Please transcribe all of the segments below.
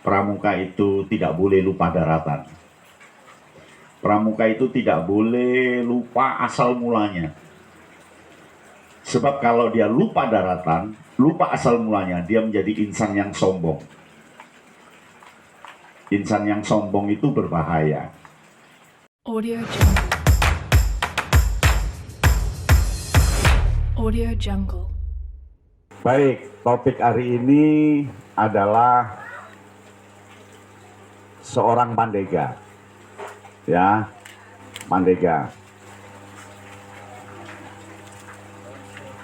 pramuka itu tidak boleh lupa daratan. Pramuka itu tidak boleh lupa asal mulanya. Sebab kalau dia lupa daratan, lupa asal mulanya, dia menjadi insan yang sombong. Insan yang sombong itu berbahaya. Audio Jungle. Audio Jungle. Baik, topik hari ini adalah seorang pandega. Ya, pandega.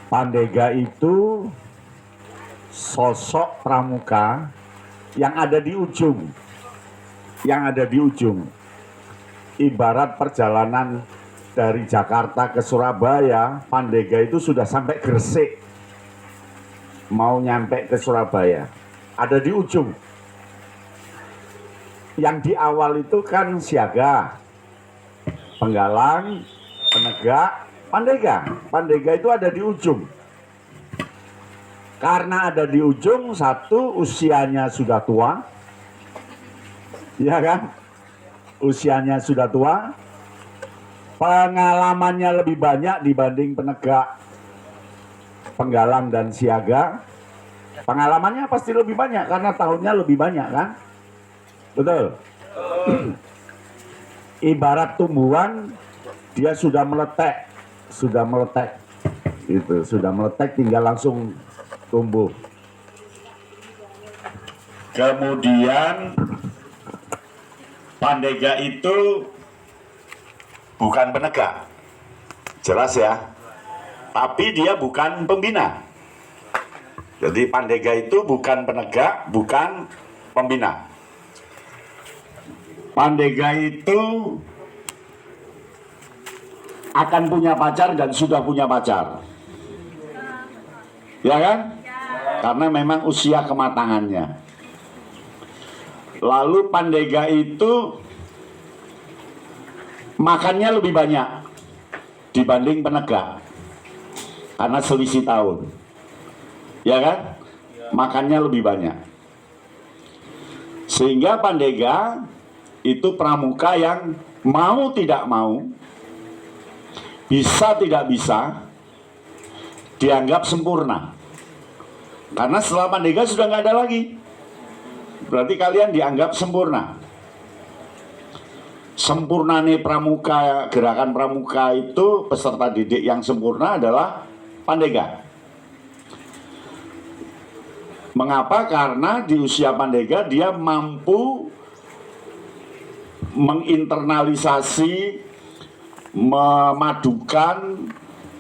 Pandega itu sosok pramuka yang ada di ujung. Yang ada di ujung. Ibarat perjalanan dari Jakarta ke Surabaya, pandega itu sudah sampai Gresik. Mau nyampe ke Surabaya. Ada di ujung. Yang di awal itu kan siaga, penggalang, penegak, pandega. Pandega itu ada di ujung. Karena ada di ujung, satu, usianya sudah tua. Ya kan? Usianya sudah tua. Pengalamannya lebih banyak dibanding penegak, penggalang dan siaga. Pengalamannya pasti lebih banyak karena tahunnya lebih banyak kan? Betul. Ibarat tumbuhan, dia sudah meletek, gitu, sudah meletek, tinggal langsung tumbuh. Kemudian pandega itu bukan penegak, jelas ya. Tapi dia bukan pembina. Jadi pandega itu bukan penegak, bukan pembina. Pandega itu akan punya pacar dan sudah punya pacar. Ya kan? Karena memang usia kematangannya. Lalu pandega itu makannya lebih banyak dibanding penegak. Karena selisih tahun. Ya kan? Makannya lebih banyak. Sehingga pandega itu pramuka yang mau tidak mau, bisa tidak bisa, dianggap sempurna. Karena setelah pandega sudah nggak ada lagi. Berarti kalian dianggap sempurna. Sempurnane pramuka, gerakan pramuka itu, peserta didik yang sempurna adalah pandega. Mengapa? Karena di usia pandega dia mampu menginternalisasi, memadukan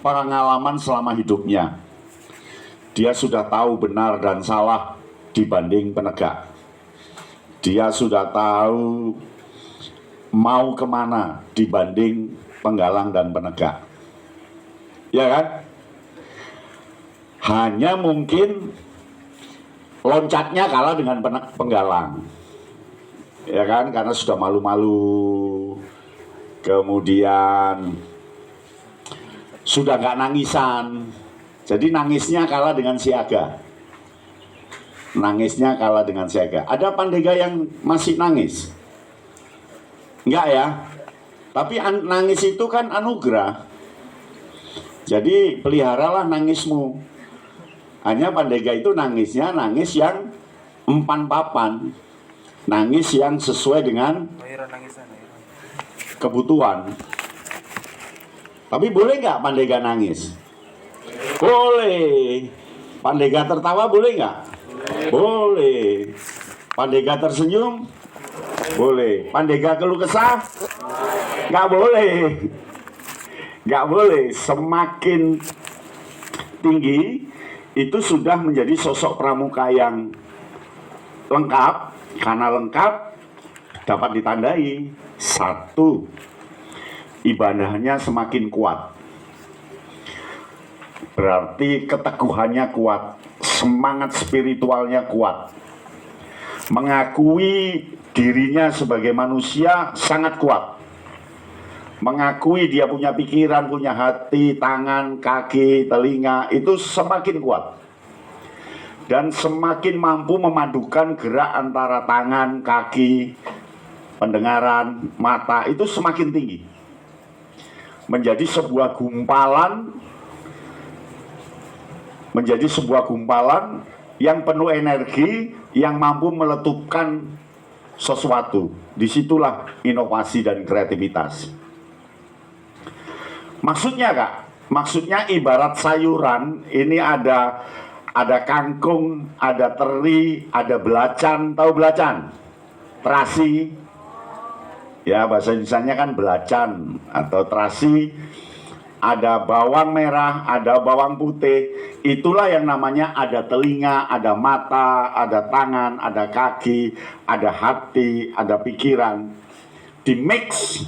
pengalaman selama hidupnya. Dia sudah tahu benar dan salah dibanding penegak. Dia sudah tahu mau kemana dibanding penggalang dan penegak. Ya kan? Hanya mungkin loncatnya kalah dengan penggalang. Ya kan, karena sudah malu-malu, kemudian sudah nggak nangisan, jadi nangisnya kalah dengan siaga. Nangisnya kalah dengan siaga. Ada pandega yang masih nangis? Enggak ya, tapi nangis itu kan anugerah. Jadi peliharalah nangismu. Hanya pandega itu nangisnya nangis yang empan papan. Nangis yang sesuai dengan kebutuhan. Tapi boleh nggak pandega nangis? Boleh. Pandega tertawa boleh nggak? Boleh. Pandega tersenyum? Boleh. Pandega keluh kesah? Nggak boleh. Nggak boleh. Semakin tinggi itu sudah menjadi sosok pramuka yang lengkap. Karena lengkap dapat ditandai, satu, ibadahnya semakin kuat. Berarti keteguhannya kuat, semangat spiritualnya kuat. Mengakui dirinya sebagai manusia sangat kuat. Mengakui dia punya pikiran, punya hati, tangan, kaki, telinga, itu semakin kuat. dan semakin mampu memadukan gerak antara tangan, kaki, pendengaran, mata, itu semakin tinggi. Menjadi sebuah gumpalan yang penuh energi, yang mampu meletupkan sesuatu. Disitulah inovasi dan kreativitas. Maksudnya Kak, maksudnya ibarat sayuran, ini ada kangkung, ada teri, ada belacan, tahu belacan? Terasi, ya bahasa Indonesianya kan belacan atau terasi, ada bawang merah, ada bawang putih, itulah yang namanya ada telinga, ada mata, ada tangan, ada kaki, ada hati, ada pikiran. Di mix,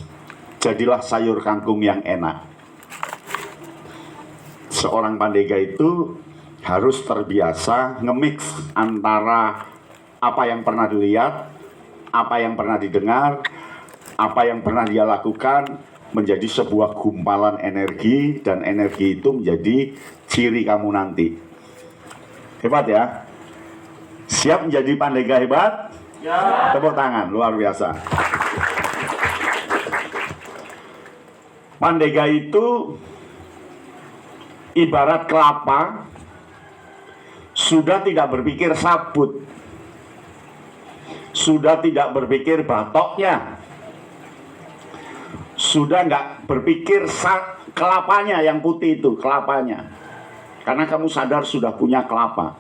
jadilah sayur kangkung yang enak. Seorang pandega itu harus terbiasa nge-mix antara apa yang pernah dilihat, apa yang pernah didengar, apa yang pernah dia lakukan, menjadi sebuah gumpalan energi, dan energi itu menjadi ciri kamu nanti. Hebat ya? Siap menjadi pandega hebat? Ya. Tepuk tangan, luar biasa. Pandega itu ibarat kelapa, sudah tidak berpikir sabut, sudah tidak berpikir batoknya, sudah nggak berpikir kelapanya yang putih itu, kelapanya. Karena kamu sadar sudah punya kelapa.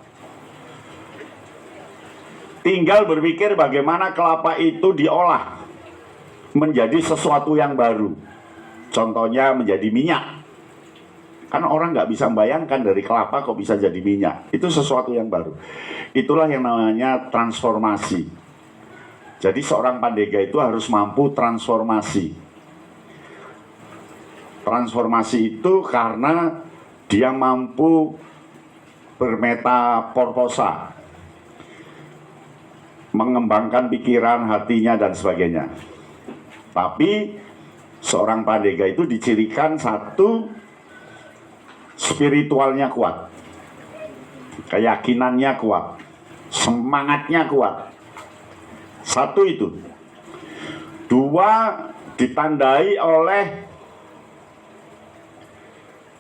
Tinggal berpikir bagaimana kelapa itu diolah menjadi sesuatu yang baru. Contohnya menjadi minyak. Karena orang nggak bisa membayangkan dari kelapa kok bisa jadi minyak. Itu sesuatu yang baru. Itulah yang namanya transformasi. Jadi seorang pandega itu harus mampu transformasi. Transformasi itu karena dia mampu bermetaporfosa, mengembangkan pikiran, hatinya, dan sebagainya. Tapi seorang pandega itu dicirikan satu, spiritualnya kuat, keyakinannya kuat, semangatnya kuat. Satu itu. Dua, ditandai oleh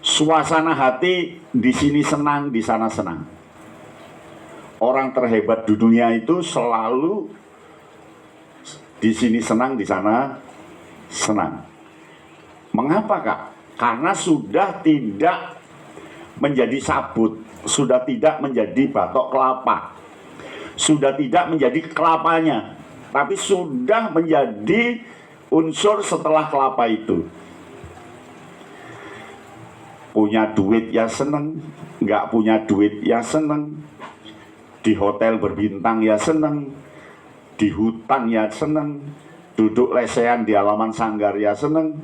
suasana hati, di sini senang, di sana senang. Orang terhebat di dunia itu selalu di sini senang, di sana senang. Mengapa Kak? Karena sudah tidak menjadi sabut, sudah tidak menjadi batok kelapa, sudah tidak menjadi kelapanya, tapi sudah menjadi unsur setelah kelapa itu. Punya duit ya seneng, nggak punya duit ya seneng, di hotel berbintang ya seneng, di hutan ya seneng, duduk lesehan di halaman sanggar ya seneng,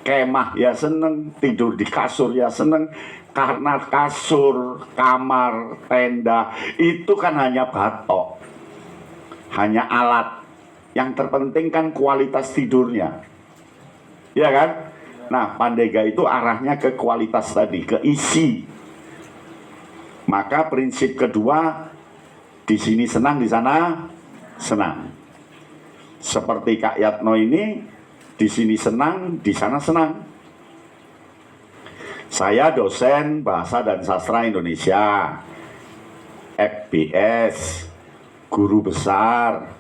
kemah ya seneng, tidur di kasur ya seneng. Karena kasur, kamar, tenda itu kan hanya batok, hanya alat. Yang terpenting kan kualitas tidurnya, ya kan? Nah, pandega itu arahnya ke kualitas tadi, ke isi. Maka prinsip kedua, di sini senang, di sana senang. Seperti Kak Yatno ini, di sini senang, di sana senang. Saya dosen Bahasa dan Sastra Indonesia, FBS, guru besar,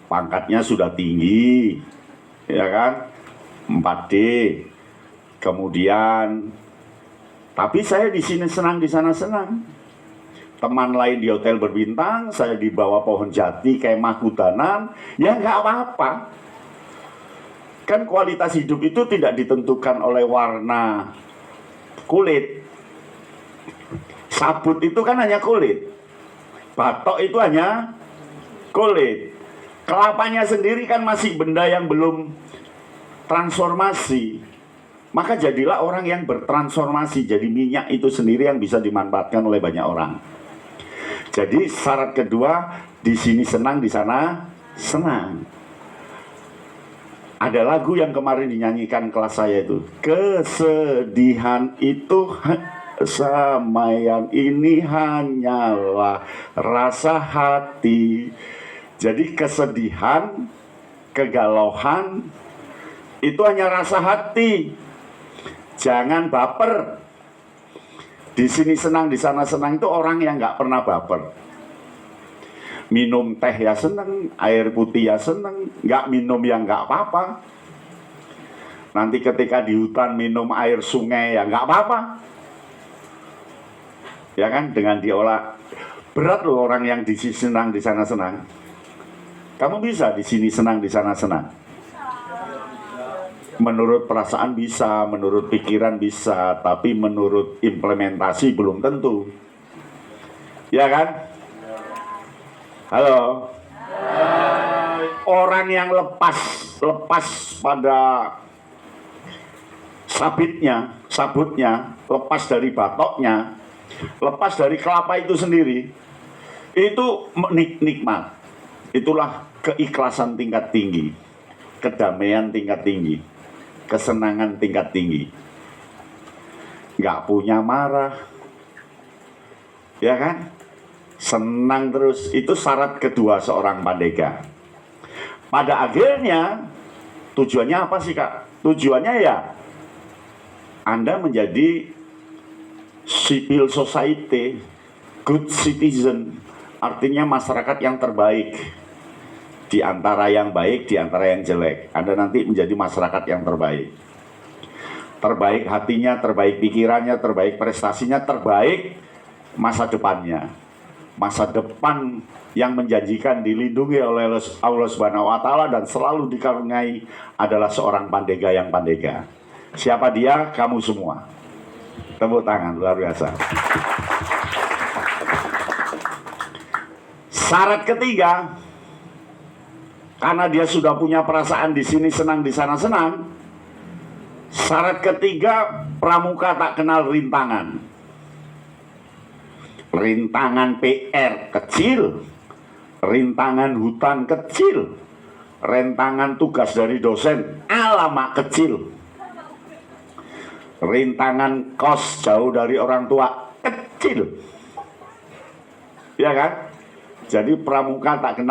pangkatnya sudah tinggi, ya kan, 4D. Kemudian, tapi saya di sini senang, di sana senang. Teman lain di hotel berbintang, saya di bawah pohon jati, kemah hutanan, ya nggak apa-apa. Kan kualitas hidup itu tidak ditentukan oleh warna kulit. Sabut itu kan hanya kulit, batok itu hanya kulit. Kelapanya sendiri kan masih benda yang belum transformasi. Maka jadilah orang yang bertransformasi, jadi minyak itu sendiri yang bisa dimanfaatkan oleh banyak orang. Jadi syarat kedua, di sini senang, di sana senang. Ada lagu yang kemarin dinyanyikan kelas saya itu, kesedihan itu Semaian ini hanyalah rasa hati. Jadi kesedihan, kegalauan itu hanya rasa hati. Jangan baper. Di sini senang, di sana senang itu orang yang nggak pernah baper. Minum teh ya seneng, air putih ya seneng, nggak minum ya nggak apa-apa. Nanti ketika di hutan minum air sungai ya nggak apa-apa. Ya kan, dengan diolah. Berat loh orang yang di sini senang, di sana senang. Kamu bisa di sini senang, di sana senang. Menurut perasaan bisa, menurut pikiran bisa, tapi menurut implementasi belum tentu. Ya kan? Halo. Orang yang lepas pada sabutnya, lepas dari batoknya, lepas dari kelapa itu sendiri, itu nikmat. Itulah keikhlasan tingkat tinggi, kedamaian tingkat tinggi, kesenangan tingkat tinggi. Nggak punya marah, ya kan? Senang terus. Itu syarat kedua seorang pandega. Pada akhirnya tujuannya apa sih, Kak? Tujuannya ya Anda menjadi civil society, good citizen, artinya masyarakat yang terbaik. Di antara yang baik, di antara yang jelek, Anda nanti menjadi masyarakat yang terbaik. Terbaik hatinya, terbaik pikirannya, terbaik prestasinya, terbaik masa depannya. Masa depan yang menjanjikan dilindungi oleh Allah Subhanahu wa Ta'ala dan selalu dikaruniai adalah seorang pandega yang pandega. Siapa dia? Kamu semua. Tepuk tangan, luar biasa. Syarat ketiga, karena dia sudah punya perasaan di sini senang, di sana senang. Syarat ketiga, pramuka tak kenal rintangan. Rintangan PR kecil, rintangan hutan kecil, rintangan tugas dari dosen alamak kecil, rintangan kos jauh dari orang tua kecil, ya kan? Jadi pramuka tak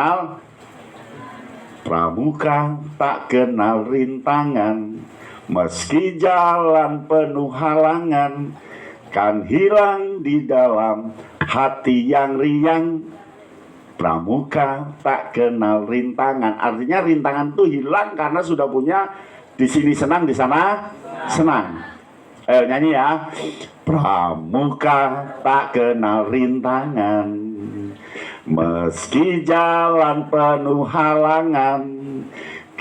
kenal rintangan, meski jalan penuh halangan, kan hilang di dalam hati yang riang. Pramuka tak kenal rintangan. Artinya rintangan itu hilang karena sudah punya di sini senang, di sana senang. Ayo nyanyi ya. Pramuka tak kenal rintangan, meski jalan penuh halangan,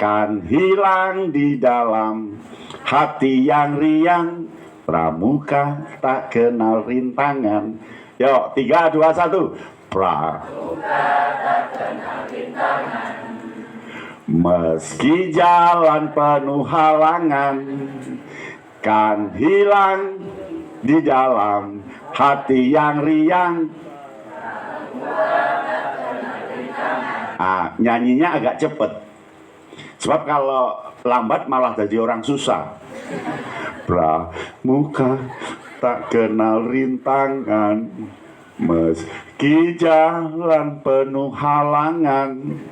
kan hilang di dalam hati yang riang. Pramuka tak kenal rintangan. Yuk, 3, 2, 1. Pramuka tak kenal rintangan, meski jalan penuh halangan, kan hilang di dalam hati yang riang. Nyanyinya agak cepet, sebab kalau lambat malah jadi orang susah. Pramuka tak kenal rintangan, meski jalan penuh halangan,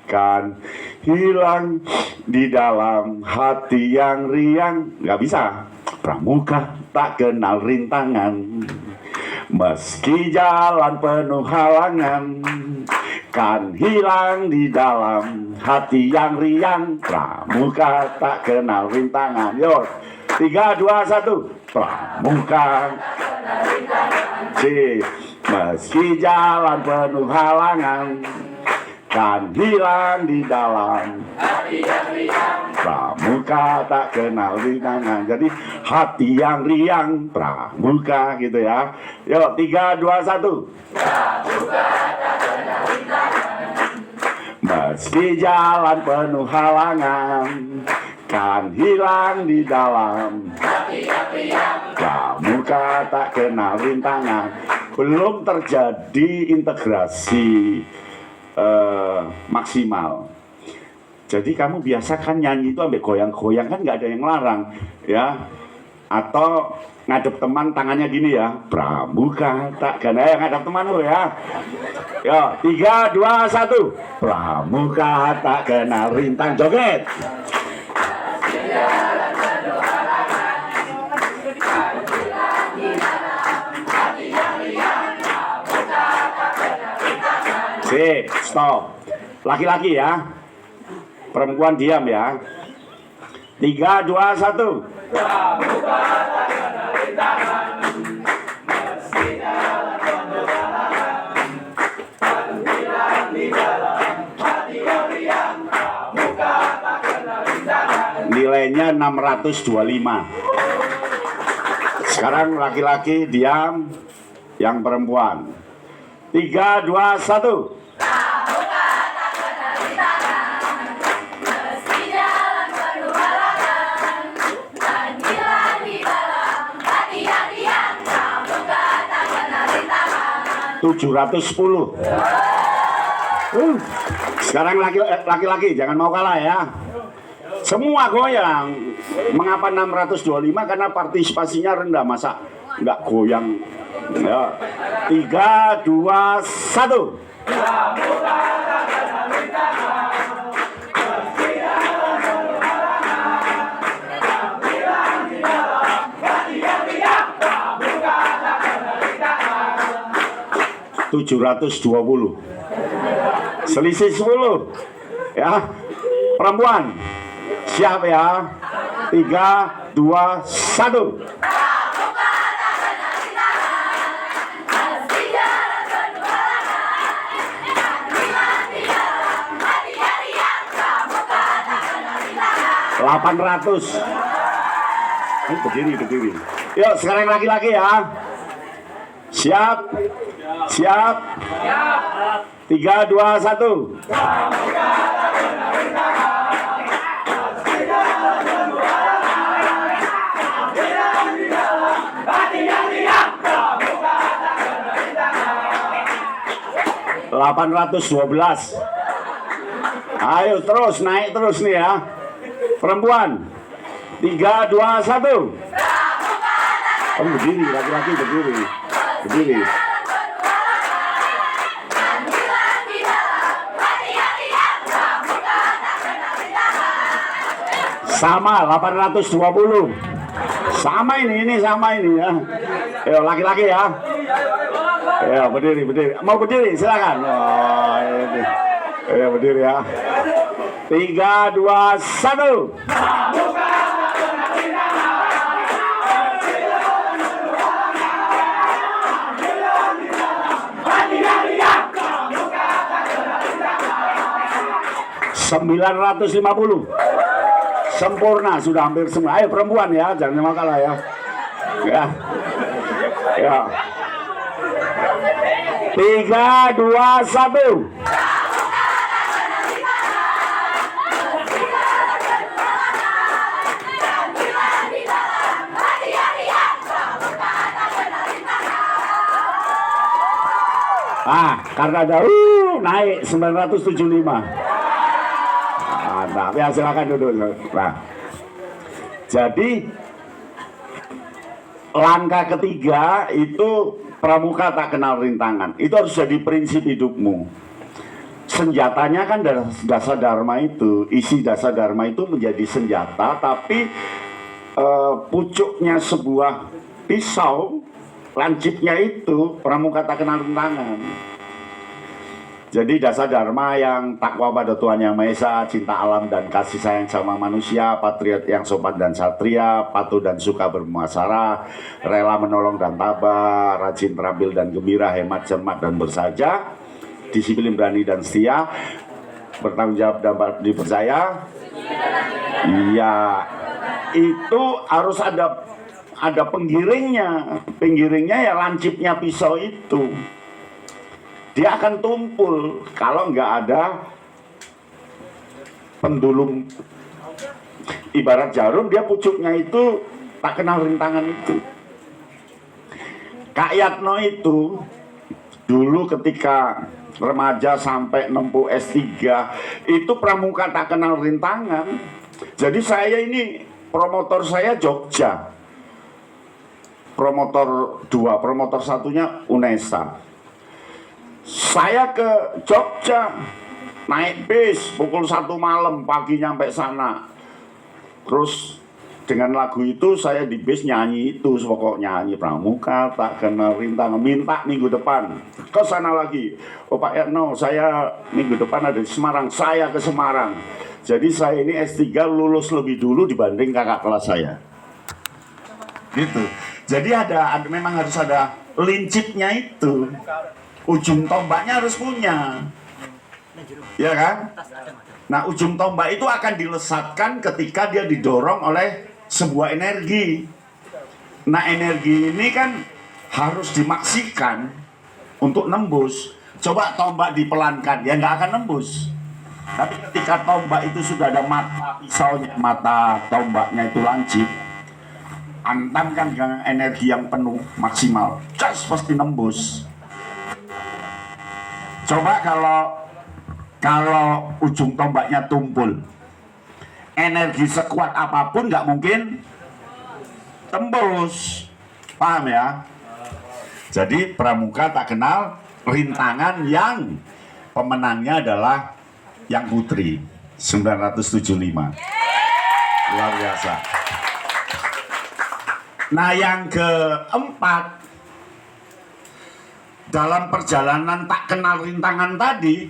kan hilang di dalam hati yang riang. Gak bisa. Pramuka tak kenal rintangan, meski jalan penuh halangan, kan hilang di dalam hati yang riang. Pramuka tak kenal rintangan. Yo, 3, 2, 1. Pramuka meski jalan penuh halangan, kan hilang di dalam hati yang riang. Pramuka tak kenal rintangan. Jadi hati yang riang, pramuka gitu ya. Yuk, 3, 2, 1. Pramuka tak kenal rintangan, meski jalan penuh halangan, kan hilang di dalam hati yang riang. Pramuka tak kenal rintangan. Belum terjadi integrasi maksimal. Jadi kamu biasakan nyanyi itu sampai goyang-goyang, kan nggak ada yang larang, ya. Atau ngadep teman tangannya gini ya, pramuka tak kenal, ngadep teman lo ya. Yo, 3, 2, 1. Pramuka tak kenal rintang, joget. Sip, stop. Laki-laki ya. Perempuan diam ya. 3, 2, 1. Nilainya 625. Sekarang laki-laki diam, yang perempuan. 3, 2, 1. $710. Sekarang laki-laki jangan mau kalah ya. Semua goyang. Mengapa 625? Karena partisipasinya rendah. Masa nggak goyang? Ya. 3, 2, 1. $720. Selisih 10. Ya. Perempuan. Siap ya. 3, 2, 1. $800. Ini berdiri. Yuk sekarang laki-laki ya. Siap. 3, 2, 1. $812. Ayo terus naik terus nih ya. Perempuan. 3, 2, 1. Berdiri, laki-laki berdiri. Sama 820. Sama ini sama ini ya. Ayo laki-laki ya. Ya berdiri. Mau berdiri silakan. Oh, ini. Ya berdiri ya. 3, 2, 1. $950. Sempurna, sudah hampir semua. Ayo perempuan ya, jangan mau kalah ya. Ya. 3, 2, 1. Karena ada naik 975. Nah, ya silakan duduk. Nah, jadi langkah ketiga itu pramuka tak kenal rintangan. Itu harus jadi prinsip hidupmu. Senjatanya kan dasa dharma itu, isi dasa dharma itu menjadi senjata, tapi pucuknya sebuah pisau, lancipnya itu pramuka tak kenal rintangan. Jadi dasar dharma yang takwa pada Tuhan Yang Maha Esa, cinta alam dan kasih sayang sama manusia, patriot yang sopan dan satria, patuh dan suka bermuasara, rela menolong dan tabah, rajin terampil dan gembira, hemat, cermat dan bersahaja, disiplin, berani dan setia, bertanggung jawab dan dipercaya. Iya, itu harus ada penggiringnya. Penggiringnya ya lancipnya pisau itu. Dia akan tumpul kalau nggak ada pendulum. Ibarat jarum, dia pucuknya itu tak kenal rintangan itu. Kak Yatno itu dulu ketika remaja sampai nempuh S3 itu pramuka tak kenal rintangan. Jadi saya ini promotor saya Jogja. promotor 2, promotor satunya UNESA. Saya ke Jogja naik bis pukul 1 malam, pagi nyampe sana. Terus dengan lagu itu saya di bis nyanyi itu, pokoknya nyanyi Pramuka tak kenal rintang, minta minggu depan ke sana lagi. Oh Pak Erno, saya minggu depan ada di Semarang, saya ke Semarang. Jadi saya ini S3 lulus lebih dulu dibanding kakak kelas saya. Gitu. Jadi memang harus ada lincipnya itu. Ujung tombaknya harus punya. Ya kan? Nah, ujung tombak itu akan dilesatkan ketika dia didorong oleh sebuah energi. Nah, energi ini kan harus dimaksikan untuk nembus. Coba tombak dipelankan, ya nggak akan nembus. Tapi ketika tombak itu sudah ada mata pisaunya, mata tombaknya itu lancip, antamkan dengan energi yang penuh maksimal, just pasti nembus. Coba kalau ujung tombaknya tumpul, energi sekuat apapun nggak mungkin tembus. Paham ya? Jadi pramuka tak kenal rintangan, yang pemenangnya adalah yang putri 975. Luar biasa. Nah, yang keempat, dalam perjalanan tak kenal rintangan tadi,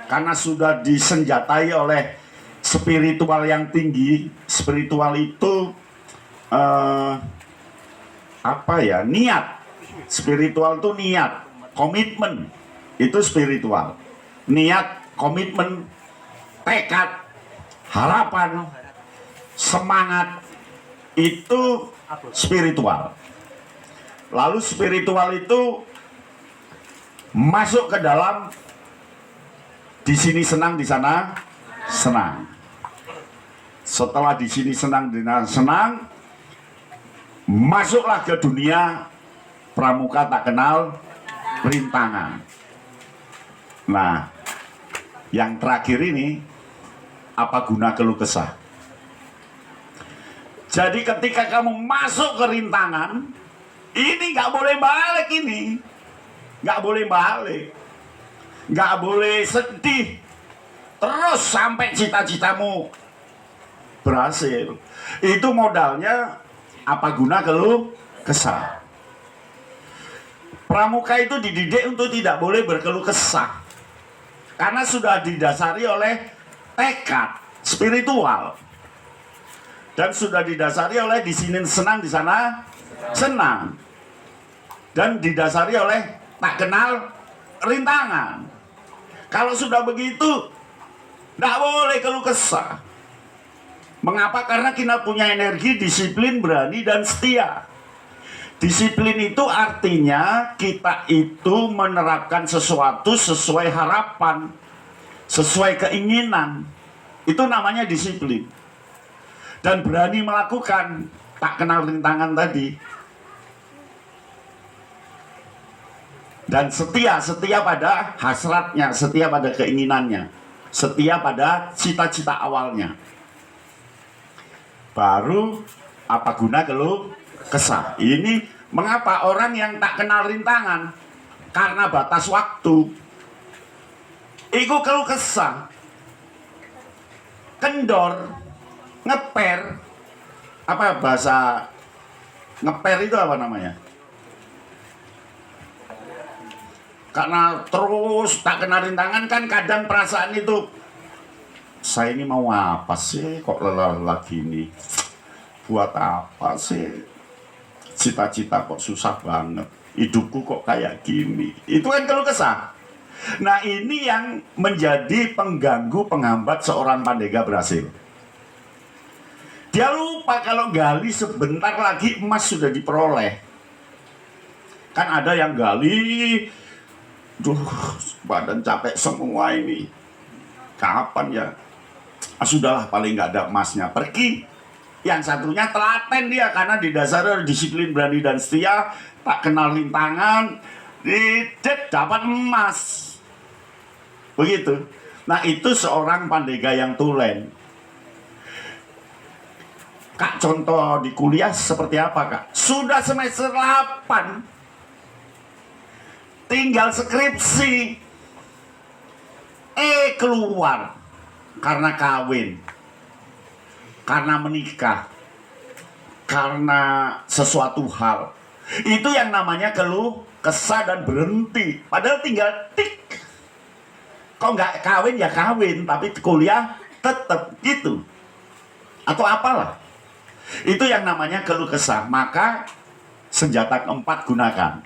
karena sudah disenjatai oleh spiritual yang tinggi. Spiritual itu niat. Spiritual itu niat, komitmen. Itu spiritual. Niat, komitmen, tekad, harapan, semangat, itu spiritual. Lalu spiritual itu masuk ke dalam, di sini senang, di sana senang. Setelah di sini senang, di sana senang, masuklah ke dunia pramuka tak kenal rintangan. Nah, yang terakhir ini, apa guna keluh kesah? Jadi ketika kamu masuk ke rintangan, ini nggak boleh balik, ini nggak boleh balik, nggak boleh sedih terus sampai cita-citamu berhasil. Itu modalnya apa guna keluh kesah. Pramuka itu dididik untuk tidak boleh berkeluh kesah, karena sudah didasari oleh tekad spiritual, dan sudah didasari oleh di sini senang, di sana senang, dan didasari oleh tak kenal rintangan. Kalau sudah begitu, tidak boleh keluh kesah. Mengapa? Karena kita punya energi, disiplin, berani, dan setia. Disiplin itu artinya kita itu menerapkan sesuatu sesuai harapan, sesuai keinginan. Itu namanya disiplin. Dan berani melakukan, tak kenal rintangan tadi. Dan setia pada hasratnya, setia pada keinginannya, setia pada cita-cita awalnya. Baru apa guna keluh kesah. Ini mengapa orang yang tak kenal rintangan, karena batas waktu, itu keluh kesah, kendor, ngeper. Apa bahasa ngeper itu apa namanya? Karena terus tak kenal rintangan kan kadang perasaan itu, saya ini mau apa sih kok lelah gini, buat apa sih, cita-cita kok susah banget, hidupku kok kayak gini. Itu kan keluh kesah. Nah, ini yang menjadi pengganggu, penghambat seorang Pandega berhasil. Dia lupa kalau gali sebentar lagi emas sudah diperoleh. Kan ada yang gali, duh, badan capek semua ini, kapan ya? Sudahlah, paling nggak ada emasnya, pergi. Yang satunya telaten dia, karena didasari oleh disiplin, berani, dan setia, tak kenal rintangan, dapat emas. Begitu. Nah, itu seorang Pandega yang tulen. Kak, contoh di kuliah seperti apa, Kak? Sudah semester 8, tinggal skripsi, keluar karena kawin, karena menikah, karena sesuatu hal. Itu yang namanya keluh kesah dan berhenti. Padahal tinggal tik. Kok nggak kawin ya kawin, tapi kuliah tetap gitu. Atau apalah. Itu yang namanya keluh kesah. Maka senjata keempat gunakan.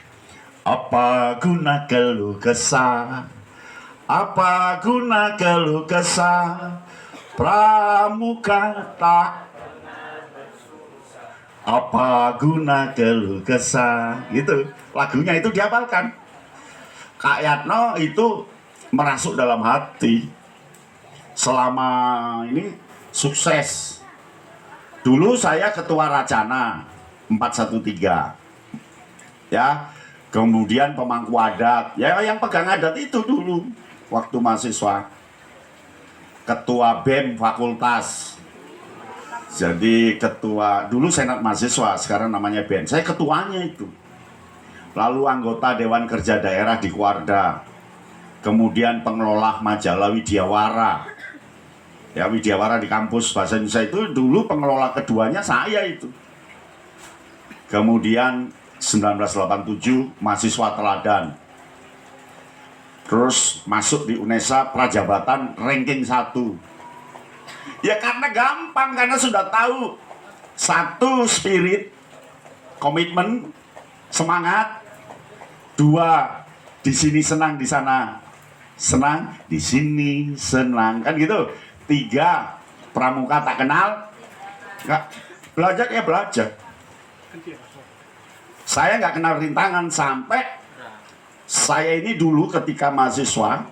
Apa guna keluh kesah? Apa guna keluh kesah? Pramuka tak. Apa guna keluh kesah? Gitu. Lagunya itu dihafalkan. Kak Yatno itu merasuk dalam hati. Selama ini sukses. Dulu saya ketua Racana 413. Ya, kemudian pemangku adat. Ya, yang pegang adat itu dulu waktu mahasiswa. Ketua BEM fakultas. Jadi ketua, dulu senat mahasiswa, sekarang namanya BEM. Saya ketuanya itu. Lalu anggota Dewan Kerja Daerah di Kuarda. Kemudian pengelola majalah Widyawara. Ya, Widyawara di kampus bahasa Indonesia itu dulu pengelola keduanya saya itu. Kemudian 1987 mahasiswa teladan. Terus masuk di UNESA Prajabatan ranking 1. Ya karena gampang, karena sudah tahu. Satu, spirit, komitmen, semangat. Dua, di sini senang, di sana senang, di sini senang, kan gitu. Tiga, pramuka tak kenal, nggak belajar ya belajar. Saya nggak kenal rintangan sampai saya ini dulu ketika mahasiswa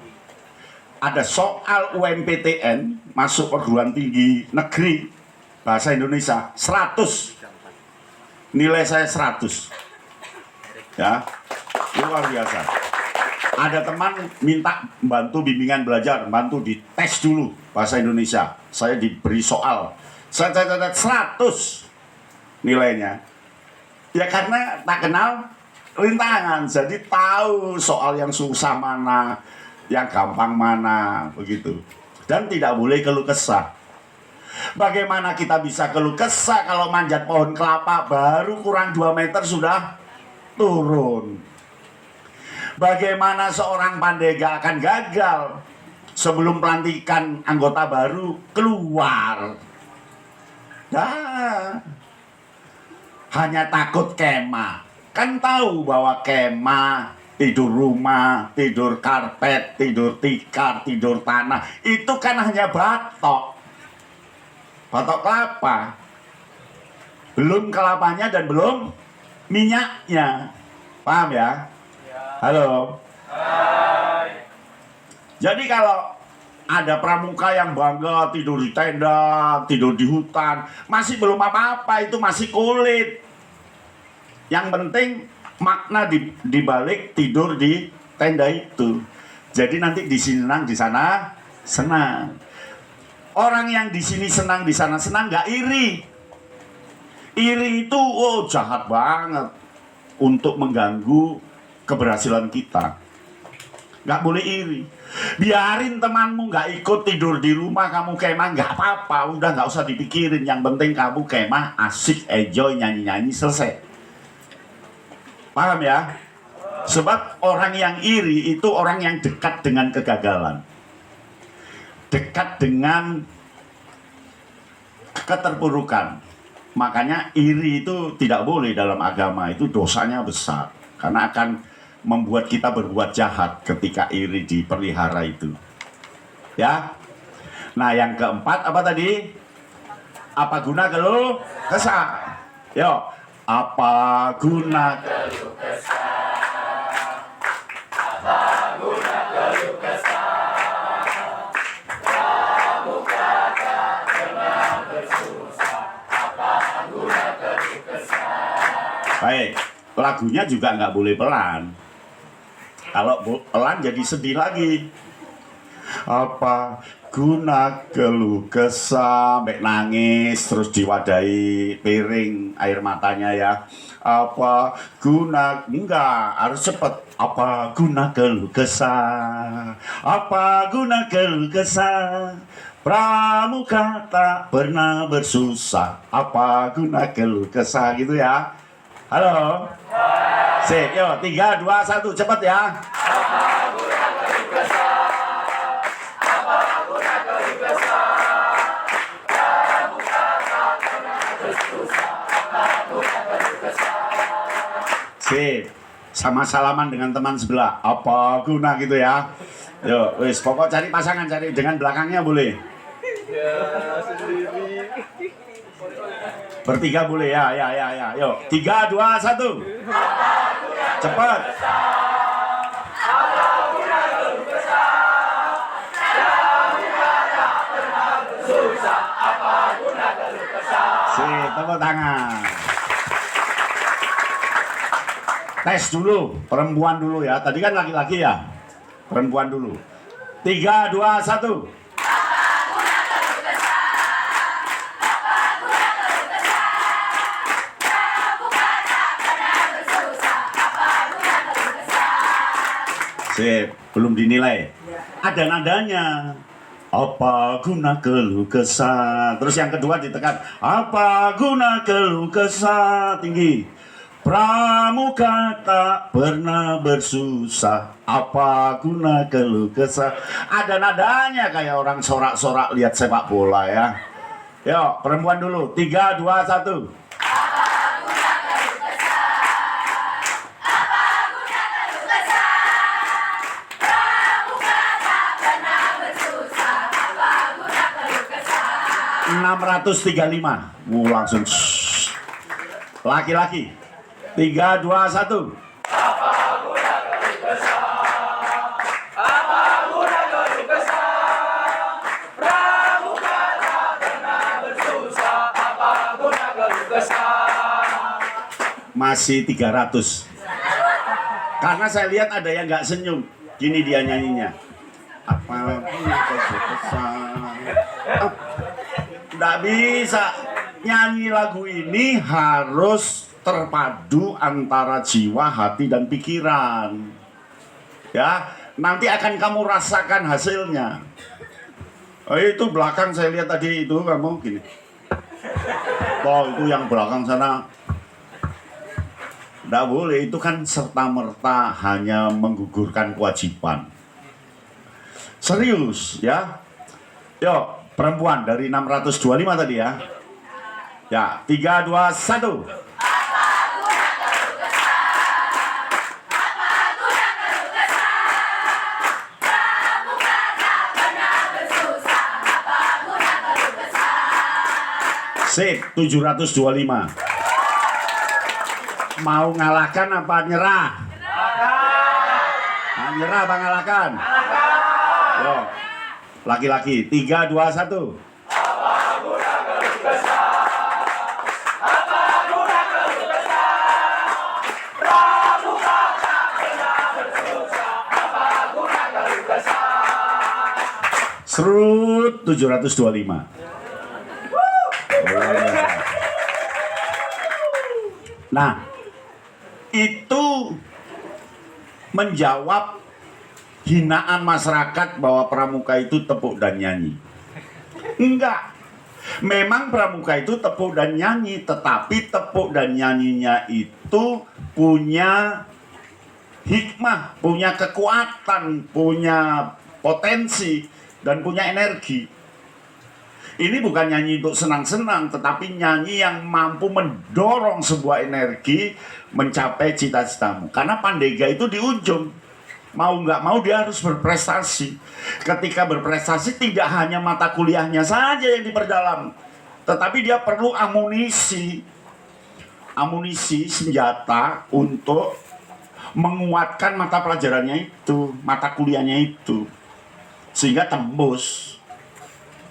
ada soal UMPTN masuk perguruan tinggi negeri bahasa Indonesia 100, nilai saya 100, ya luar biasa. Ada teman minta bantu bimbingan belajar, bantu dites dulu bahasa Indonesia. Saya diberi soal, saya 100 nilainya. Ya karena tak kenal rintangan, jadi tahu soal yang susah mana, yang gampang mana, begitu. Dan tidak boleh keluh kesah. Bagaimana kita bisa keluh kesah kalau manjat pohon kelapa baru kurang 2 meter sudah turun? Bagaimana seorang pandega akan gagal sebelum pelantikan anggota baru keluar? Nah, hanya takut kemah. Kan tahu bahwa kemah, tidur rumah, tidur karpet, tidur tikar, tidur tanah, itu kan hanya batok. Batok kelapa. Belum kelapanya dan belum minyaknya. Paham ya? Halo. Hai. Jadi kalau ada pramuka yang bangga tidur di tenda, tidur di hutan, masih belum apa-apa, itu masih kulit. Yang penting makna di balik tidur di tenda itu. Jadi nanti di sini senang, di sana senang. Orang yang di sini senang, di sana senang, nggak iri. Iri itu jahat banget untuk mengganggu keberhasilan kita. Nggak boleh iri. Biarin temanmu nggak ikut tidur di rumah, kamu kemah, nggak apa-apa, udah nggak usah dipikirin. Yang penting kamu kemah, asik, enjoy, nyanyi-nyanyi, selesai. Paham ya? Sebab orang yang iri itu orang yang dekat dengan kegagalan, dekat dengan keterpurukan. Makanya iri itu tidak boleh dalam agama, itu dosanya besar. Karena akan membuat kita berbuat jahat ketika iri dipelihara itu. Ya. Nah, yang keempat apa tadi? Apa guna keluh kesah? Yo, apa guna keluh kesah? Apa guna keluh kesah? Pramuka tak kenal bersusah. Apa guna keluh kesah? Baik, lagunya juga nggak boleh pelan. Kalau pelan jadi sedih lagi. Apa guna keluh kesah, sampai nangis terus diwadahi piring air matanya ya. Apa guna, enggak, harus cepet. Apa guna keluh kesah? Apa guna keluh kesah? Pramuka tak pernah bersusah. Apa guna keluh kesah, gitu ya. Halo. Sip, yuk 3, 2, 1, cepet ya. Sip, sama salaman dengan teman sebelah. Apa guna, gitu ya. Yuk, wis pokok cari pasangan, cari dengan belakangnya boleh. Bertiga boleh ya. Yuk, 3, 2, 1. Cepat. Sip, tepuk tangan. Tes dulu, perempuan dulu ya. Tadi kan laki-laki ya. Perempuan dulu. 3, 2, 1. Sip, belum dinilai. Ada nadanya. Apa guna keluh kesah? Terus yang kedua ditekan. Apa guna keluh kesah? Tinggi. Pramuka tak pernah bersusah. Apa guna keluh kesah? Ada nadanya kayak orang sorak-sorak lihat sepak bola ya. Yuk, perempuan dulu. 3, 2, 1. ...635. Langsung laki-laki. 3, 2, 1. Masih 300. Karena saya lihat ada yang nggak senyum. Gini dia nyanyinya. Apa nggak bisa nyanyi lagu ini, harus terpadu antara jiwa, hati, dan pikiran. Ya, nanti akan kamu rasakan hasilnya. Oh, itu belakang saya lihat tadi itu kamu gini. Oh, itu yang belakang sana. Nggak boleh, itu kan serta-merta hanya menggugurkan kewajiban. Serius ya. Yuk, perempuan dari 625 tadi ya. Ya, 3, 2, 1. Sip, 725. Mau ngalahkan apa nyerah? Nah, nyerah apa ngalahkan? Yo, laki-laki. 3, 2, 1. Serut 725. Nah, itu menjawab hinaan masyarakat bahwa pramuka itu tepuk dan nyanyi. Enggak. Memang pramuka itu tepuk dan nyanyi, tetapi tepuk dan nyanyinya itu punya hikmah, punya kekuatan, punya potensi, dan punya energi. Ini bukan nyanyi untuk senang-senang, tetapi nyanyi yang mampu mendorong sebuah energi mencapai cita-citamu. Karena Pandega itu di ujung, mau nggak mau dia harus berprestasi. Ketika berprestasi tidak hanya mata kuliahnya saja yang diperdalam, tetapi dia perlu amunisi senjata untuk menguatkan mata pelajarannya itu, mata kuliahnya itu, sehingga tembus.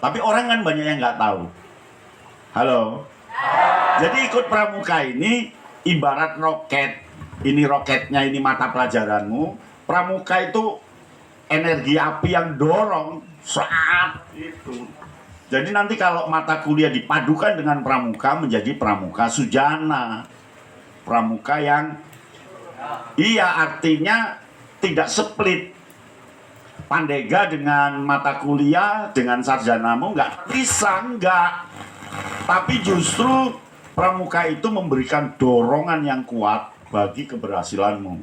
Tapi orang kan banyak yang nggak tahu. Halo. Jadi ikut pramuka ini ibarat roket. Ini roketnya, ini mata pelajaranmu. Pramuka itu energi api yang dorong saat Itu. Jadi nanti kalau mata kuliah dipadukan dengan pramuka menjadi pramuka sujana. Pramuka yang artinya tidak split. Pandega dengan mata kuliah dengan sarjanamu nggak bisa, enggak. Tapi justru pramuka itu memberikan dorongan yang kuat bagi keberhasilanmu.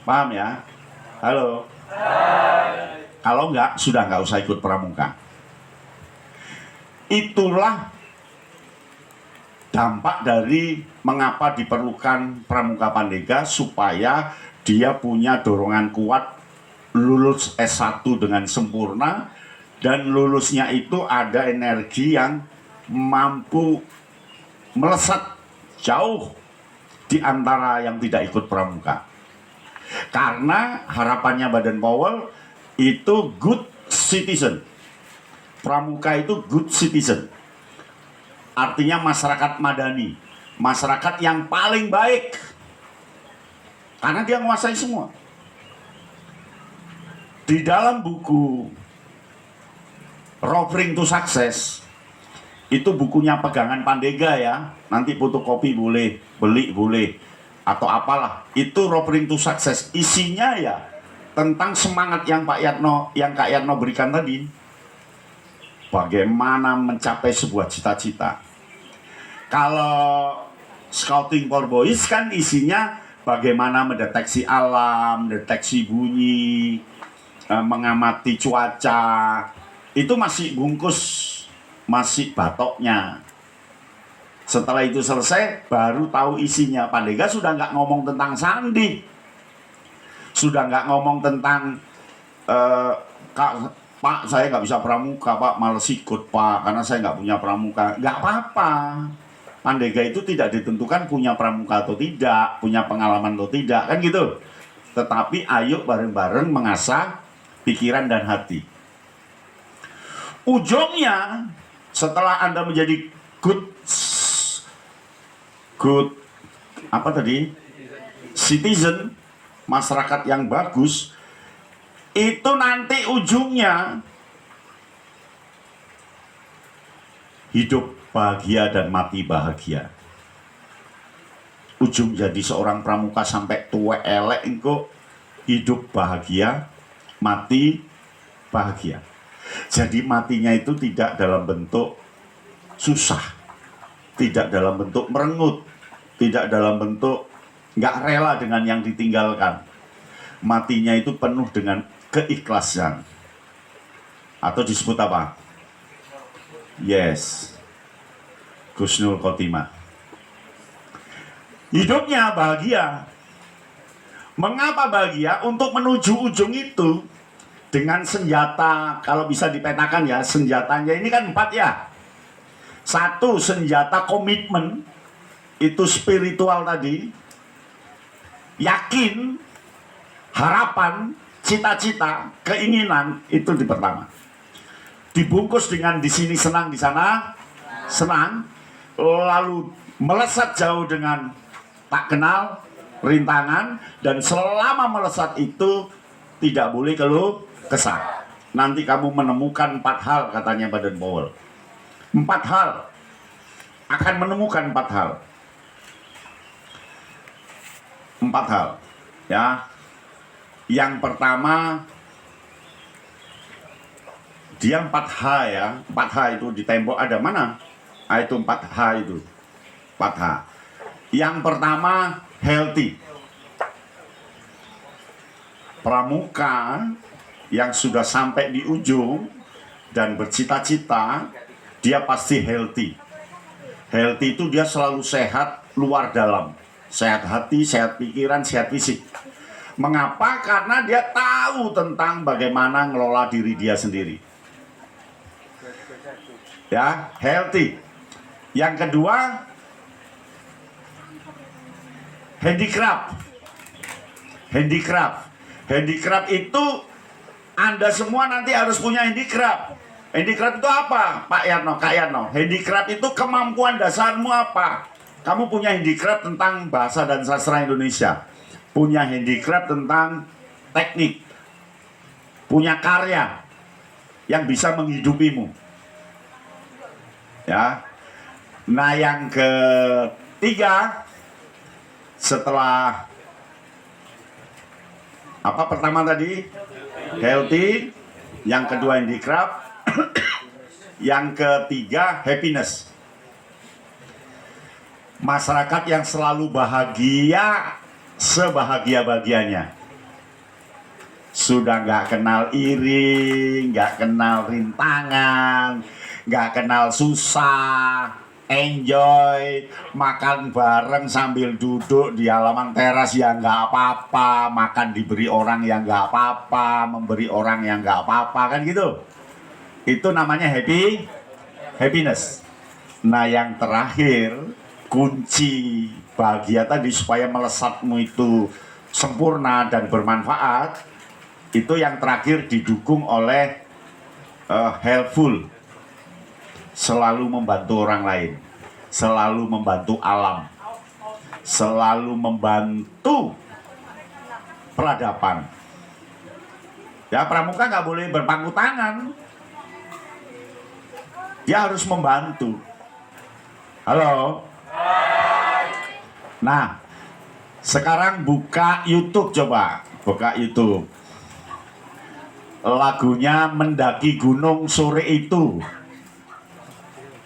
Paham ya? Halo? Kalau enggak, sudah nggak usah ikut pramuka. Itulah dampak dari mengapa diperlukan pramuka pandega, supaya dia punya dorongan kuat lulus S1 dengan sempurna, dan lulusnya itu ada energi yang mampu melesat jauh di antara yang tidak ikut pramuka. Karena harapannya Baden Powell itu good citizen. Pramuka itu good citizen. Artinya masyarakat madani, masyarakat yang paling baik. Karena dia menguasai semua. Di dalam buku Roaring to Success, itu bukunya pegangan Pandega ya. Nanti fotokopi boleh, beli boleh, atau apalah. Itu Roaring to Success. Isinya ya tentang semangat yang Kak Yatno berikan tadi. Bagaimana mencapai sebuah cita-cita. Kalau Scouting for Boys kan isinya bagaimana mendeteksi alam, deteksi bunyi, mengamati cuaca. Itu masih bungkus, masih batoknya. Setelah itu selesai, baru tahu isinya. Pandega sudah nggak ngomong tentang sandi, sudah nggak ngomong tentang Pak, saya nggak bisa pramuka, Pak, males ikut, Pak, karena saya nggak punya pramuka. Nggak apa-apa. Pandega itu tidak ditentukan punya pramuka atau tidak, punya pengalaman atau tidak, kan gitu. Tetapi ayo bareng-bareng mengasah pikiran dan hati. Ujungnya, setelah Anda menjadi good apa tadi? Citizen, masyarakat yang bagus, itu nanti ujungnya hidup bahagia dan mati bahagia. Ujung jadi seorang pramuka sampai tua elek engko hidup bahagia, mati bahagia. Jadi matinya itu tidak dalam bentuk susah, tidak dalam bentuk merengut, tidak dalam bentuk nggak rela dengan yang ditinggalkan. Matinya itu penuh dengan keikhlasan. Atau disebut apa? Yes, Husnul Khotimah. Hidupnya bahagia. Mengapa bahagia? Untuk menuju ujung itu dengan senjata, kalau bisa dipetakan ya, senjatanya ini kan 4 ya. 1, senjata komitmen, itu spiritual tadi. Yakin, harapan, cita-cita, keinginan, itu di pertama. Dibungkus dengan di sini senang, di sana senang, lalu melesat jauh dengan tak kenal, rintangan, dan selama melesat itu tidak boleh keluh kesah. Nanti kamu menemukan 4 hal, katanya Baden Powell. 4 hal, akan menemukan 4 hal. 4 hal, ya. Yang pertama, dia 4H ya. 4H itu di tembok ada mana? Itu 4H itu. 4H. Yang pertama, healthy. Pramuka yang sudah sampai di ujung dan bercita-cita, dia pasti healthy. Healthy itu dia selalu sehat luar dalam. Sehat hati, sehat pikiran, sehat fisik. Mengapa? Karena dia tahu tentang bagaimana ngelola diri dia sendiri. Ya, healthy. Yang kedua, handicraft. Handicraft. Handicraft itu Anda semua nanti harus punya handicraft. Handicraft itu apa, Pak Yatno, Kak Yatno? Handicraft itu kemampuan dasarmu apa? Kamu punya handicraft tentang bahasa dan sastra Indonesia. Punya handicraft tentang teknik. Punya karya. yang bisa menghidupimu. Ya. Nah, yang ketiga, setelah apa pertama tadi? Healthy, yang kedua handicraft, yang ketiga happiness. Masyarakat yang selalu bahagia, sebahagia-bahagianya. Sudah nggak kenal iri, nggak kenal rintangan, nggak kenal susah, enjoy, makan bareng sambil duduk di halaman teras yang nggak apa-apa, makan diberi orang yang nggak apa-apa, memberi orang yang nggak apa-apa, kan gitu. Itu namanya happiness. Nah, yang terakhir, kunci bahagia tadi supaya melesatmu itu sempurna dan bermanfaat, itu yang terakhir didukung oleh helpful, selalu membantu orang lain, selalu membantu alam, selalu membantu peradaban. Ya, pramuka nggak boleh berpangku tangan, dia harus membantu. Halo. Nah, sekarang buka YouTube, coba buka YouTube. Lagunya Mendaki Gunung Sore Itu,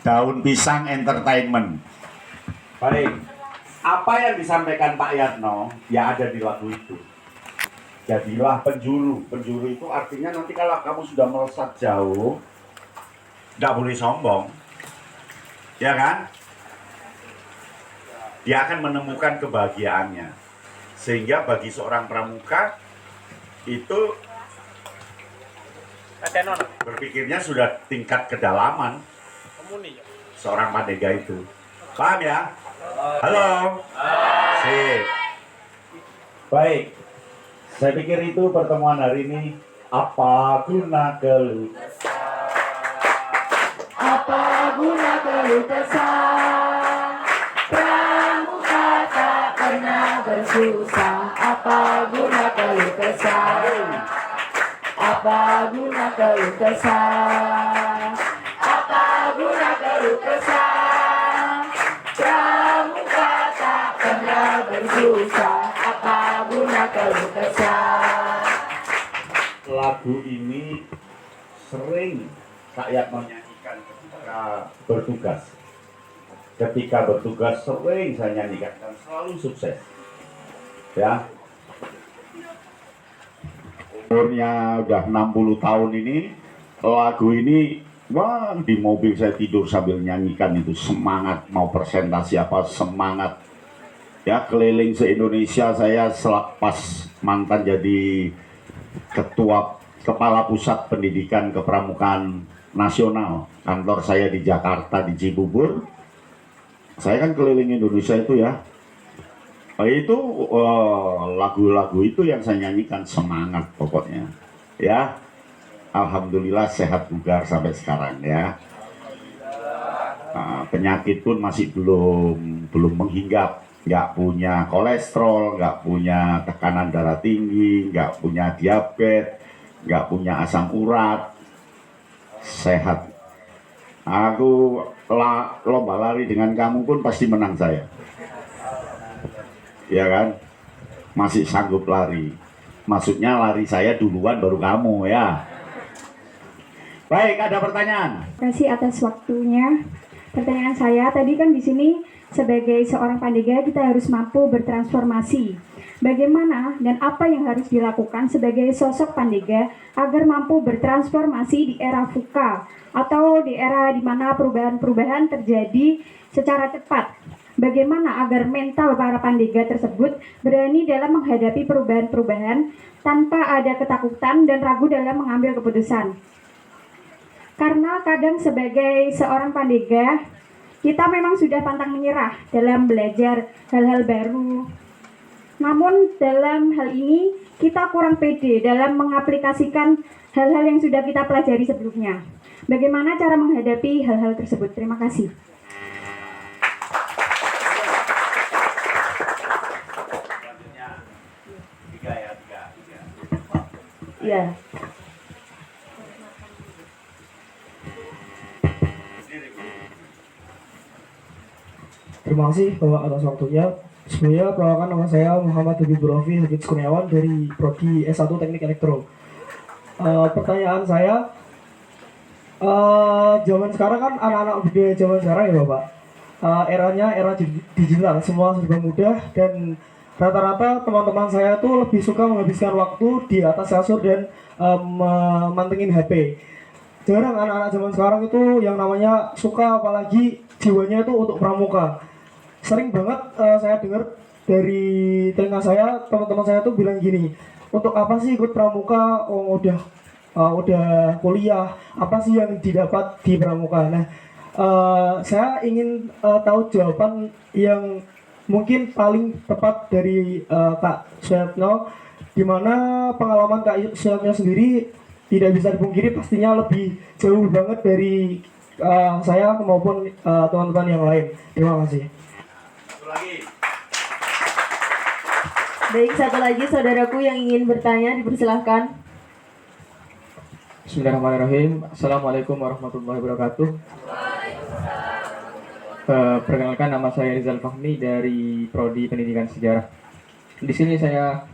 Daun Pisang Entertainment. Baik, apa yang disampaikan Pak Yatno ya ada di lagu itu. Jadilah penjuru. Penjuru itu artinya nanti kalau kamu sudah melesat jauh, tidak boleh sombong, ya kan? Dia akan menemukan kebahagiaannya. Sehingga bagi seorang pramuka itu berpikirnya sudah tingkat kedalaman seorang pandega itu. Paham ya? Halo? Sip. Baik. Saya pikir itu pertemuan hari ini. Apa guna keluh? Apa guna keluh kesah? Pramuka tak pernah bersusah. Apa guna keluh kesah? Apa guna keluh kesah? Apa guna keluh kesah? Pramuka tak pernah bersusah. Apa guna keluh kesah? Lagu ini sering saya menyanyikan ketika bertugas. Ketika bertugas sering saya nyanyikan dan selalu sukses. Ya. Umurnya udah 60 tahun ini, lagu ini wah, di mobil saya tidur sambil nyanyikan itu. Semangat, mau presentasi apa semangat. Ya, keliling se-Indonesia saya selepas mantan jadi ketua kepala pusat pendidikan kepramukaan nasional. Kantor saya di Jakarta di Cibubur. Saya kan keliling Indonesia itu ya. Itu lagu-lagu itu yang saya nyanyikan, semangat pokoknya. Ya, alhamdulillah sehat bugar sampai sekarang ya. Penyakit pun masih belum menghinggap. Nggak punya kolesterol, nggak punya tekanan darah tinggi, nggak punya diabetes, nggak punya asam urat, sehat. Aku lomba lari dengan kamu pun pasti menang saya. Ya kan? Masih sanggup lari. Maksudnya lari saya duluan baru kamu ya. Baik, ada pertanyaan? Terima kasih atas waktunya. Pertanyaan saya tadi kan di sini sebagai seorang pandega kita harus mampu bertransformasi. Bagaimana dan apa yang harus dilakukan sebagai sosok pandega agar mampu bertransformasi di era VUCA atau di era di mana perubahan-perubahan terjadi secara cepat? Bagaimana agar mental para pandega tersebut berani dalam menghadapi perubahan-perubahan tanpa ada ketakutan dan ragu dalam mengambil keputusan? Karena kadang sebagai seorang pandega, kita memang sudah pantang menyerah dalam belajar hal-hal baru. Namun dalam hal ini kita kurang pede dalam mengaplikasikan hal-hal yang sudah kita pelajari sebelumnya. Bagaimana cara menghadapi hal-hal tersebut? Terima kasih. Ya. Terima kasih Bapak atas waktunya. Sebelumnya perkenalkan, nama saya Muhammad Habib Rofi Habib Kurniawan dari Prodi S1 Teknik Elektro. Pertanyaan saya, zaman sekarang kan anak-anak muda zaman sekarang ya Bapak, eranya era digital, semua serba mudah, dan rata-rata teman-teman saya tuh lebih suka menghabiskan waktu di atas kasur dan mantengin HP. Jarang anak-anak zaman sekarang itu yang namanya suka, apalagi jiwanya itu untuk pramuka. Sering banget saya dengar dari telinga saya, teman-teman saya tuh bilang gini, untuk apa sih ikut pramuka? Oh, udah kuliah, apa sih yang didapat di pramuka? Nah, saya ingin tahu jawaban yang mungkin paling tepat dari Kak Suyatno, di mana pengalaman Kak Suyatno sendiri tidak bisa dipungkiri pastinya lebih jauh banget dari saya maupun teman-teman yang lain. Terima kasih. Baik, satu lagi saudaraku yang ingin bertanya, dipersilahkan. Bismillahirrahmanirrahim. Assalamualaikum warahmatullahi wabarakatuh. Perkenalkan, nama saya Rizal Fahmi dari Prodi Pendidikan Sejarah. Di sini saya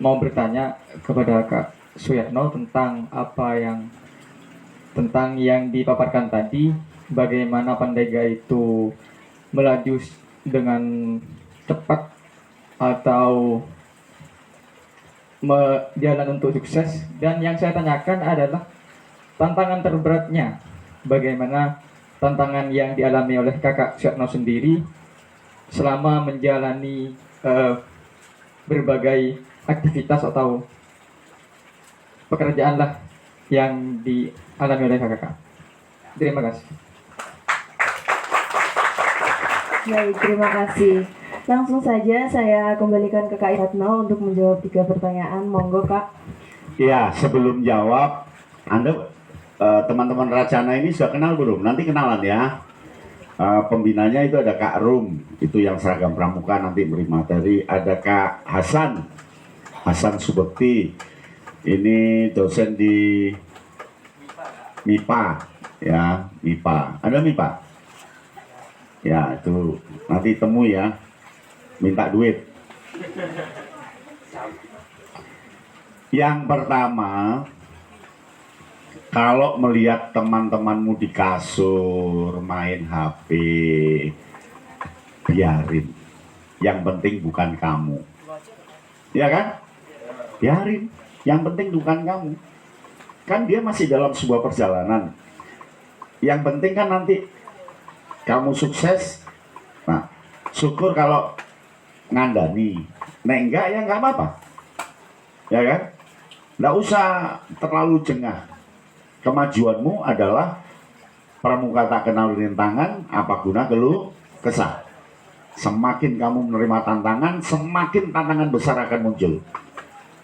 mau bertanya kepada Kak Suyatno tentang yang dipaparkan tadi, bagaimana Pandega itu melaju dengan cepat atau jalan untuk sukses. Dan yang saya tanyakan adalah tantangan terberatnya, bagaimana tantangan yang dialami oleh Kakak Suyatno sendiri selama menjalani berbagai aktivitas atau pekerjaan lah yang dialami oleh kakak. Terima kasih. Baik, terima kasih. Langsung saja saya kembalikan ke Kak Suyatno untuk menjawab 3 pertanyaan. Monggo Kak. Ya, sebelum jawab, Anda teman-teman Racana ini sudah kenal belum? Nanti kenalan ya. Pembinanya itu ada Kak Rum, itu yang seragam pramuka, nanti beri materi. Ada Kak Hasan Subekti, ini dosen di MIPA, ya MIPA. Ada MIPA? Ya, itu nanti temu ya, minta duit. Yang pertama, kalau melihat teman-temanmu di kasur main HP, biarin. Yang penting bukan kamu, ya kan? Biarin. Yang penting bukan kamu. Kan dia masih dalam sebuah perjalanan. Yang penting kan nanti kamu sukses. Nah, syukur kalau ngandani. Nek enggak ya enggak apa-apa. Ya kan? Enggak usah terlalu jengah. Kemajuanmu adalah pramuka tak kenal rintangan, apa guna keluh kesah. Semakin kamu menerima tantangan, semakin tantangan besar akan muncul.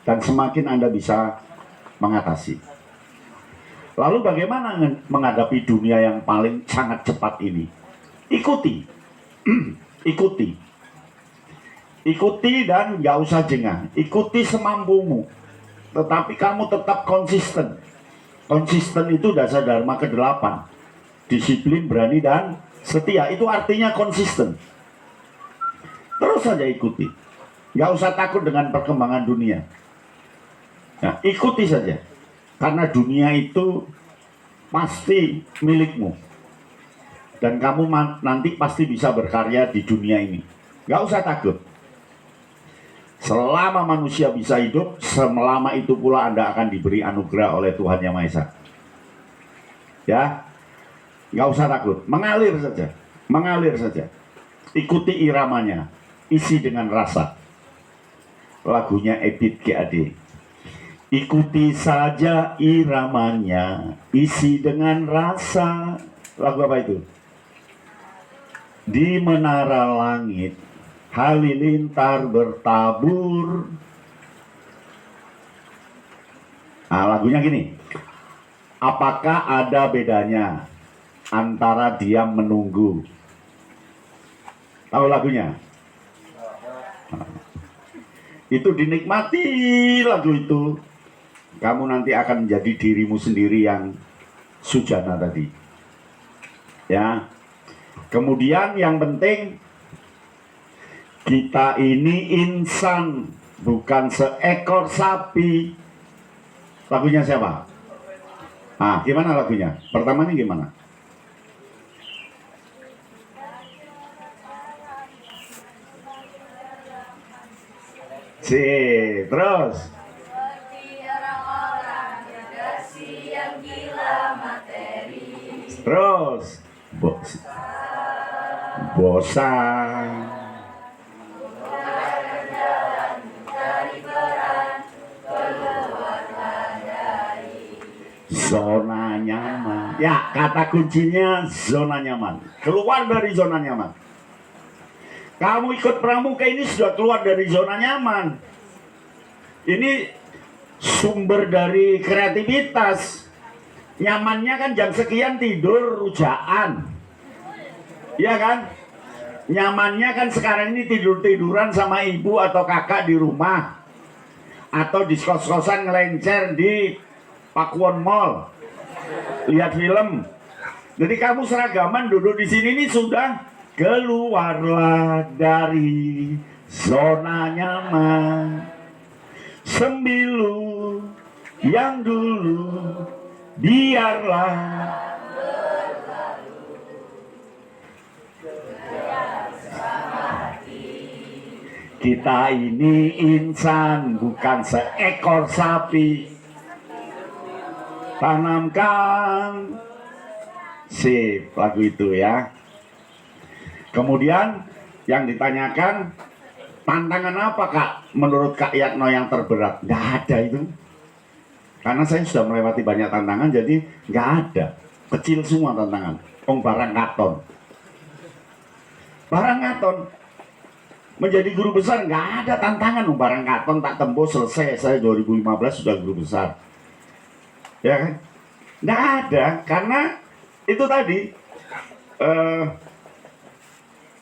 Dan semakin Anda bisa mengatasi. Lalu bagaimana menghadapi dunia yang paling sangat cepat ini? Ikuti. Ikuti. Ikuti dan nggak usah jengah. Ikuti semampumu. Tetapi kamu tetap konsisten. Konsisten itu dasar dharma ke-8. Disiplin, berani, dan setia. Itu artinya konsisten. Terus saja ikuti. Nggak usah takut dengan perkembangan dunia. Nah, ikuti saja. Karena dunia itu pasti milikmu. Dan kamu nanti pasti bisa berkarya di dunia ini. Nggak usah takut. Selama manusia bisa hidup, selama itu pula Anda akan diberi anugerah oleh Tuhan Yang Maha Esa. Ya, nggak usah takut. Mengalir saja. Mengalir saja. Ikuti iramanya. Isi dengan rasa. Lagunya Ebit GAD. Ikuti saja iramanya, isi dengan rasa. Lagu apa itu? Di menara langit, halilintar bertabur. Nah, lagunya gini. Apakah ada bedanya antara diam menunggu? Tahu lagunya? Itu dinikmati lagu itu. Kamu nanti akan menjadi dirimu sendiri yang sujana tadi. Ya. Kemudian yang penting kita ini insan, bukan seekor sapi. Lagunya siapa? Ah, gimana lagunya? Pertamanya gimana? Terus. Terus. Bosan. Zona nyaman. Ya, kata kuncinya zona nyaman. Keluar dari zona nyaman. Kamu ikut pramuka ini sudah keluar dari zona nyaman. Ini sumber dari kreativitas. Nyamannya kan jam sekian tidur rujaan. Iya kan? Nyamannya kan sekarang ini tidur-tiduran sama ibu atau kakak di rumah. Atau di kos-kosan ngelencer di Pakuwon Mall. Lihat film. Jadi kamu seragaman duduk di sini ini sudah keluarlah dari zona nyaman. Sembilu yang dulu biarlah kita ini insan, bukan seekor sapi. Tanamkan sip lagu itu ya. Kemudian yang ditanyakan, tantangan apa Kak menurut Kak Yatno yang terberat? Nggak ada itu. Karena saya sudah melewati banyak tantangan, jadi nggak ada. Kecil semua tantangan. Barang katon. Barang katon. Menjadi guru besar nggak ada tantangan. Barang katon tak tembus selesai. Saya 2015 sudah guru besar. Ya kan? Nggak ada. Karena itu tadi.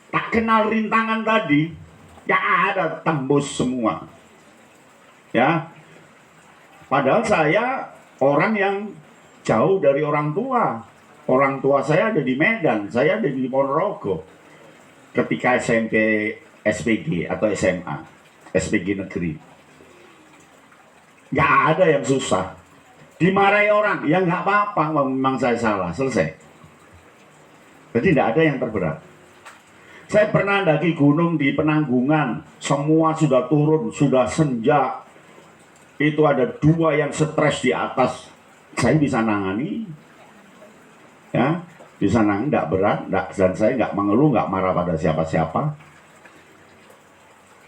Tak kenal rintangan tadi. Nggak ada, tembus semua. Ya. Padahal saya orang yang jauh dari orang tua. Orang tua saya ada di Medan, saya ada di Ponorogo. Ketika SMP, SPG atau SMA, SPG negeri. Nggak ada yang susah. Dimarahi orang, ya nggak apa-apa, memang saya salah, selesai. Jadi nggak ada yang terberat. Saya pernah daki gunung di Penanggungan, semua sudah turun, sudah senja. Itu ada 2 yang stres di atas, saya bisa nangani, ya, bisa nangani, tidak berat, dan saya nggak mengeluh, nggak marah pada siapa-siapa.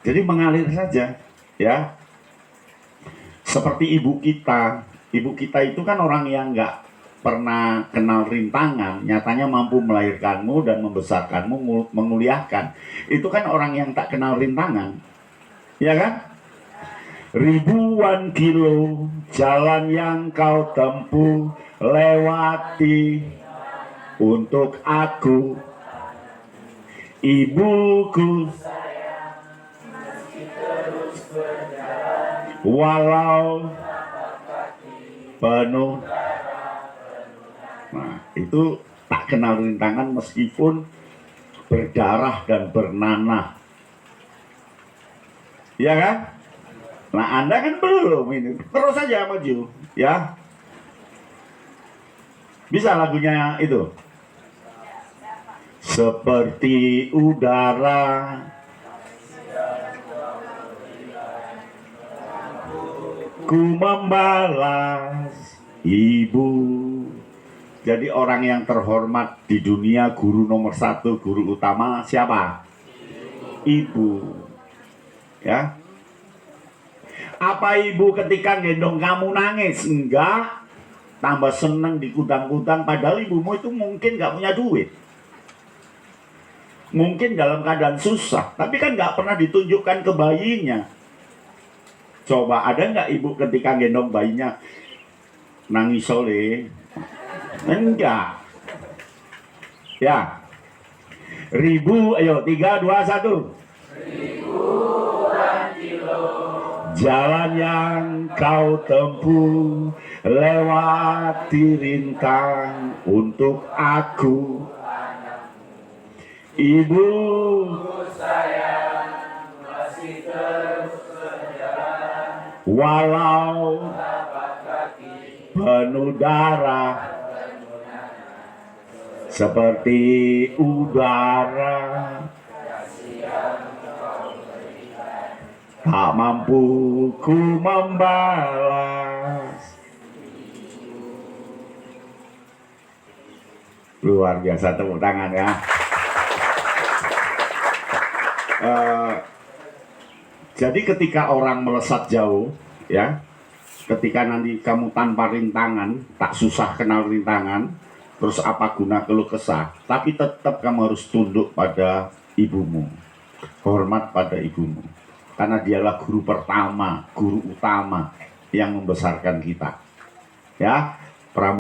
Jadi mengalir saja, ya. Seperti ibu kita itu kan orang yang nggak pernah kenal rintangan, nyatanya mampu melahirkanmu dan membesarkanmu, menguliahkan. Itu kan orang yang tak kenal rintangan, ya kan? Ribuan kilo jalan yang kau tempuh lewati untuk aku, ibuku, walau penuh. Nah, itu tak kenal rintangan meskipun berdarah dan bernanah. Ya kan? Nah, Anda kan belum ini. Terus saja maju, ya. Bisa lagunya itu. Seperti udara ku membalas ibu. Jadi orang yang terhormat di dunia, guru nomor 1, guru utama siapa? Ibu. Ya. Apa ibu ketika gendong kamu nangis? Enggak. Tambah seneng dikudang-kudang, padahal ibumu itu mungkin nggak punya duit. Mungkin dalam keadaan susah, tapi kan nggak pernah ditunjukkan ke bayinya. Coba ada nggak ibu ketika gendong bayinya nangis oleh? Enggak. Ya. Ribu, ayo 3, 2, 1. Ribuan kilo jalan yang kau tempuh lewati rintang untuk aku, Ibu, walau penuh darah seperti udara, tak mampu ku membalas. Luar biasa, tepuk tangan ya. Jadi ketika orang melesat jauh, ya, ketika nanti kamu tanpa rintangan, tak susah kenal rintangan, terus apa guna keluh kesah, tapi tetap kamu harus tunduk pada ibumu, hormat pada ibumu, karena dialah guru pertama, guru utama yang membesarkan kita. Ya, pramuka